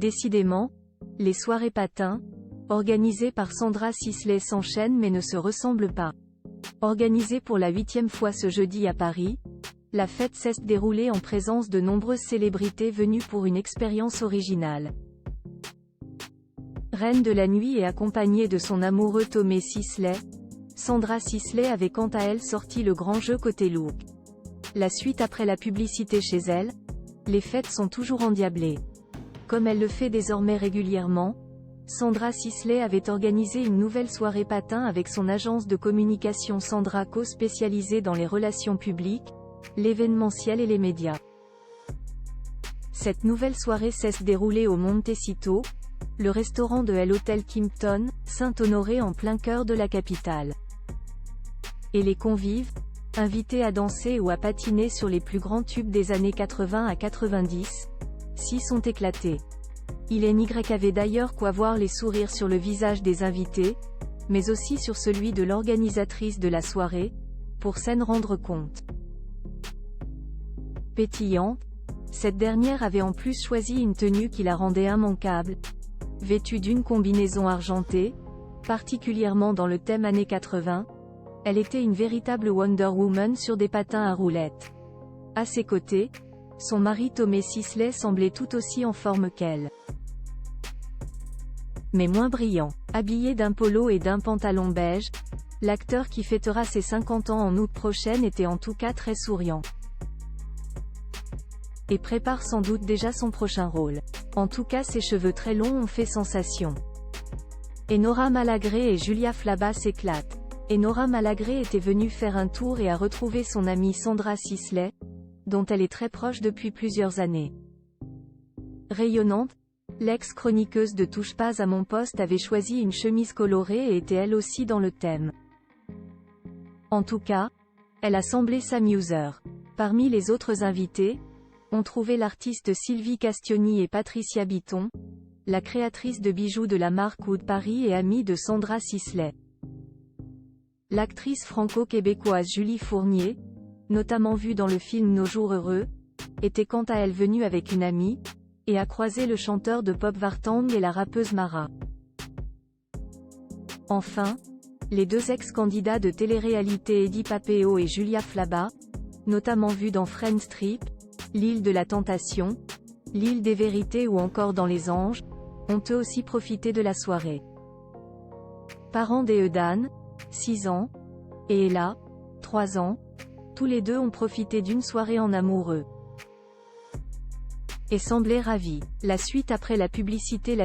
Décidément, les soirées patins, organisées par Sandra Sisley s'enchaînent mais ne se ressemblent pas. Organisée pour la 8e fois ce jeudi à Paris, la fête s'est déroulée en présence de nombreuses célébrités venues pour une expérience originale. Reine de la nuit et accompagnée de son amoureux Tommy Sisley, Sandra Sisley avait quant à elle sorti le grand jeu côté look. La suite après la publicité chez elle, les fêtes sont toujours endiablées. Comme elle le fait désormais régulièrement, Sandra Sisley avait organisé une nouvelle soirée patin avec son agence de communication Sandra Co spécialisée dans les relations publiques, l'événementiel et les médias. Cette nouvelle soirée s'est déroulée au Montecito, le restaurant de l'hôtel Kimpton, Saint-Honoré en plein cœur de la capitale. Et les convives, invités à danser ou à patiner sur les plus grands tubes des années 80 à 90, s'y sont éclatés. Il y avait d'ailleurs quoi voir les sourires sur le visage des invités, mais aussi sur celui de l'organisatrice de la soirée, pour s'en rendre compte. Pétillante, cette dernière avait en plus choisi une tenue qui la rendait immanquable, vêtue d'une combinaison argentée, particulièrement dans le thème années 80, elle était une véritable Wonder Woman sur des patins à roulettes. À ses côtés, son mari Tommy Sisley semblait tout aussi en forme qu'elle. Mais moins brillant. Habillé d'un polo et d'un pantalon beige, l'acteur qui fêtera ses 50 ans en août prochain était en tout cas très souriant. Et prépare sans doute déjà son prochain rôle. En tout cas ses cheveux très longs ont fait sensation. Enora Malagré et Julia Flaba s'éclatent. Enora Malagré était venue faire un tour et a retrouvé son amie Sandra Sisley, dont elle est très proche depuis plusieurs années. Rayonnante, l'ex-chroniqueuse de Touche pas à mon poste avait choisi une chemise colorée et était elle aussi dans le thème. En tout cas, elle a semblé s'amuser. Parmi les autres invités, on trouvait l'artiste Sylvie Castioni et Patricia Bitton, la créatrice de bijoux de la marque Wood Paris et amie de Sandra Sisley. L'actrice franco-québécoise Julie Fournier, notamment vue dans le film Nos jours heureux, était quant à elle venue avec une amie, et a croisé le chanteur de pop Vartang et la rappeuse Mara. Enfin, les deux ex-candidats de télé-réalité Eddie Papéo et Julia Flaba, notamment vus dans Friends Trip, L'île de la tentation, L'île des vérités ou encore dans Les anges, ont eux aussi profité de la soirée. Parents d'Edan, 6 ans, et Ella, 3 ans, tous les deux ont profité d'une soirée en amoureux. Et semblaient ravis. La suite après la publicité.